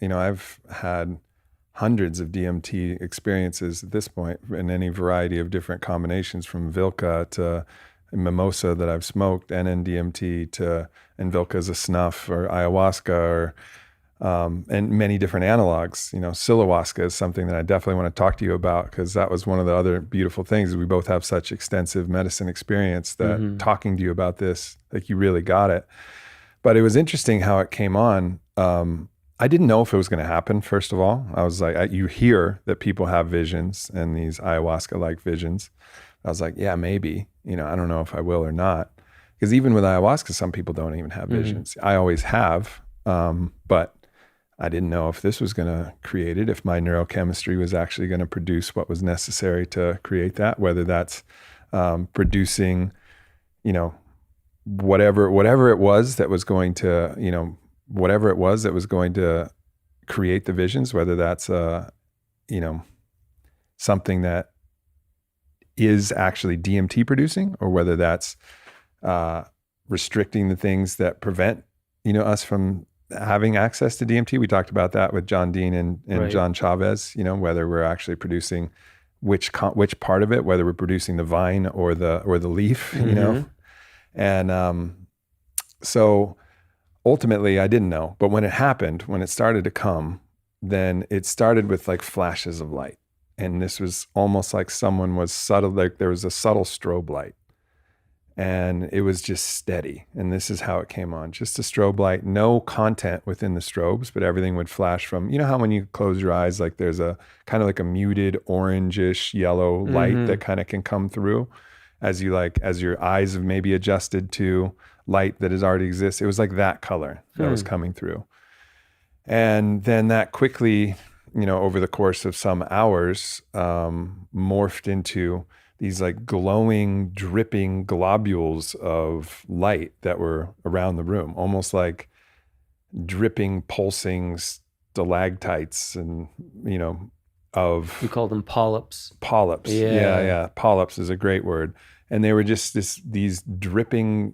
I've had hundreds of DMT experiences at this point in any variety of different combinations, from Vilca to mimosa that I've smoked, NN-DMT to, and Vilca is a snuff, or ayahuasca, or and many different analogs. Silawaska is something that I definitely want to talk to you about, because that was one of the other beautiful things. We both have such extensive medicine experience that talking to you about this, like, you really got it. But it was interesting how it came on. I didn't know if it was going to happen, first of all. I was like, you hear that people have visions and these ayahuasca-like visions. I was like, yeah, maybe. I don't know if I will or not. Because even with ayahuasca, some people don't even have visions. I always have, but I didn't know if this was going to create it, if my neurochemistry was actually going to produce what was necessary to create that, whether that's producing, whatever it was that was going to, whatever it was that was going to create the visions, whether that's, something that is actually DMT producing, or whether that's restricting the things that prevent, us from having access to DMT. We talked about that with John Dean and Right. John Chavez, whether we're actually producing which part of it, whether we're producing the vine or the leaf, And so ultimately I didn't know. But when it happened, when it started to come, then it started with like flashes of light. And this was almost like someone was subtle, like there was a subtle strobe light. And it was just steady. And this is how it came on. Just a strobe light, no content within the strobes, but everything would flash from, how when you close your eyes, like there's a kind of like a muted orangish yellow light that kind of can come through as your eyes have maybe adjusted to light that has already exists. It was like that color that was coming through. And then that quickly, over the course of some hours, morphed into these like glowing, dripping globules of light that were around the room, almost like dripping, pulsing stalactites, and, We call them polyps. Polyps. Yeah. Polyps is a great word. And they were just these dripping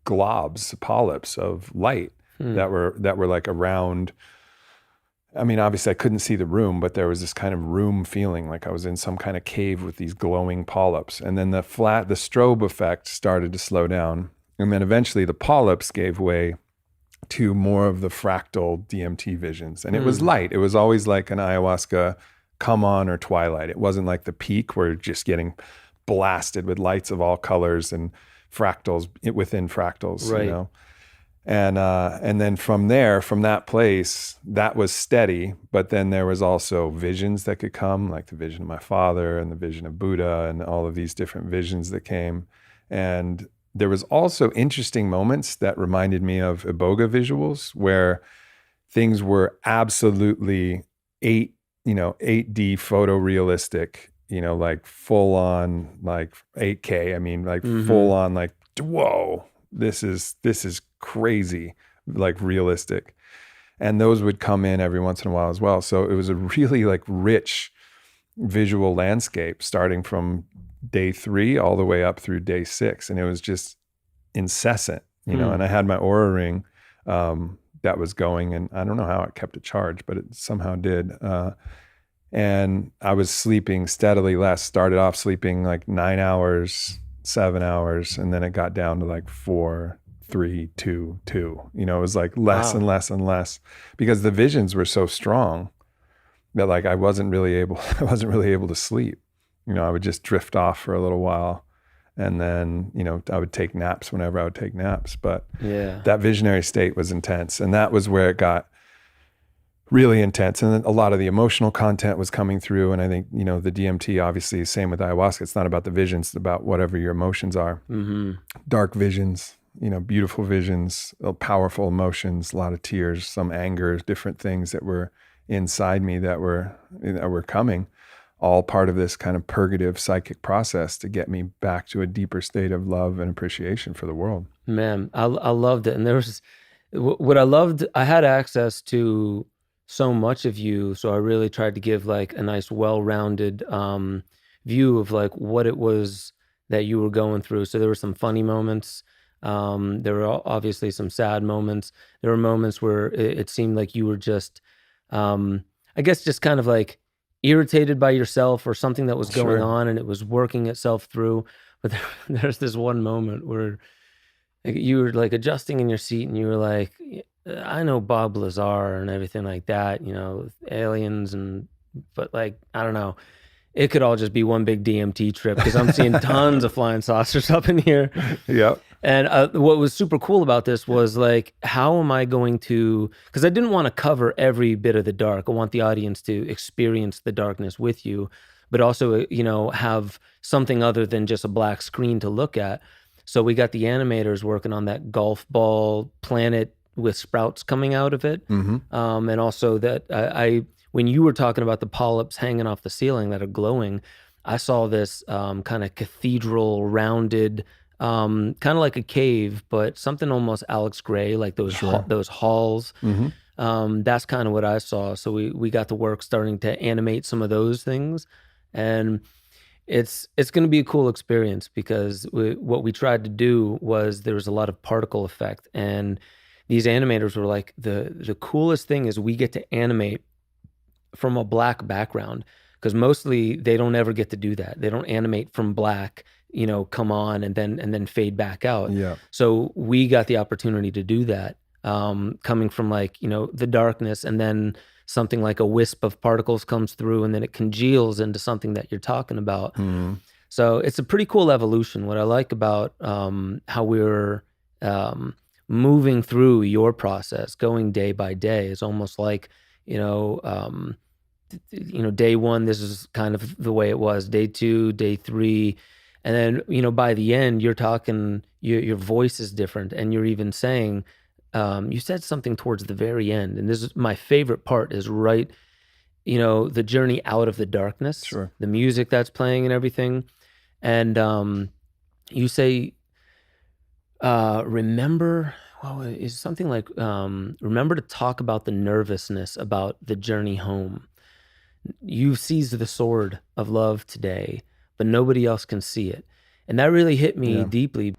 globs, polyps of light that were like around. I mean, obviously I couldn't see the room, but there was this kind of room feeling like I was in some kind of cave with these glowing polyps. And then the strobe effect started to slow down. And then eventually the polyps gave way to more of the fractal DMT visions. And it was light. It was always like an ayahuasca come on or twilight. It wasn't like the peak where you're just getting blasted with lights of all colors and fractals within fractals, Right. And then from there, from that place, that was steady. But then there was also visions that could come, like the vision of my father and the vision of Buddha and all of these different visions that came. And there was also interesting moments that reminded me of Iboga visuals, where things were absolutely 8D photorealistic, like full on like 8K. I mean, like full on like, whoa, this is crazy, like realistic. And those would come in every once in a while as well. So it was a really like rich visual landscape starting from day 3 all the way up through day 6. And it was just incessant, and I had my Aura ring that was going, and I don't know how it kept a charge, but it somehow did. And I was sleeping steadily less, started off sleeping like 9 hours, 7 hours, and then it got down to like 4, 3, 2, 2. It was like less and less and less, because the visions were so strong that like I wasn't really able to sleep. I would just drift off for a little while, and then, I would take naps whenever I would take naps. But that visionary state was intense, and that was where it got really intense. And then a lot of the emotional content was coming through. And I think, the DMT, obviously, same with ayahuasca. It's not about the visions, it's about whatever your emotions are. Dark visions, beautiful visions, powerful emotions, a lot of tears, some anger, different things that were inside me that were coming, all part of this kind of purgative psychic process to get me back to a deeper state of love and appreciation for the world. Man, I loved it. And there was what I loved, I had access to so much of you, so I really tried to give like a nice, well-rounded view of like what it was that you were going through. So there were some funny moments. There were obviously some sad moments. There were moments where it seemed like you were just I guess just kind of like irritated by yourself or something that was going Sure. on and it was working itself through. But there's this one moment where like, you were like adjusting in your seat and you were like, I know Bob Lazar and everything like that, you know, aliens and, but like, I don't know. It could all just be one big DMT trip because I'm seeing tons of flying saucers up in here. Yep. And what was super cool about this was like, how am I going to? Because I didn't want to cover every bit of the dark. I want the audience to experience the darkness with you, but also, you know, have something other than just a black screen to look at. So we got the animators working on that golf ball planet with sprouts coming out of it, Mm-hmm. and also that when you were talking about the polyps hanging off the ceiling that are glowing, I saw this kind of cathedral rounded, kind of like a cave, but something almost Alex Gray, like Sure. those halls. Mm-hmm. That's kind of what I saw. So we got to work starting to animate some of those things, and it's going to be a cool experience because what we tried to do was there was a lot of particle effect, and these animators were like the coolest thing is we get to animate from a black background because mostly they don't ever get to do that. They don't animate from black, you know, come on and then fade back out. Yeah. So we got the opportunity to do that, coming from like, you know, the darkness, and then something like a wisp of particles comes through and then it congeals into something that you're talking about. Mm-hmm. So it's a pretty cool evolution. What I like about how we're moving through your process, going day by day, is almost like, you know, day one, this is kind of the way it was. Day two, day three, and then, you know, by the end, you're talking, your voice is different, and you're even saying, you said something towards the very end, and this is my favorite part, is right, you know, the journey out of the darkness, Sure. the music that's playing and everything, and you say, remember, well, is something like, remember to talk about the nervousness about the journey home. You seized the sword of love today, but nobody else can see it. And that really hit me Yeah. deeply.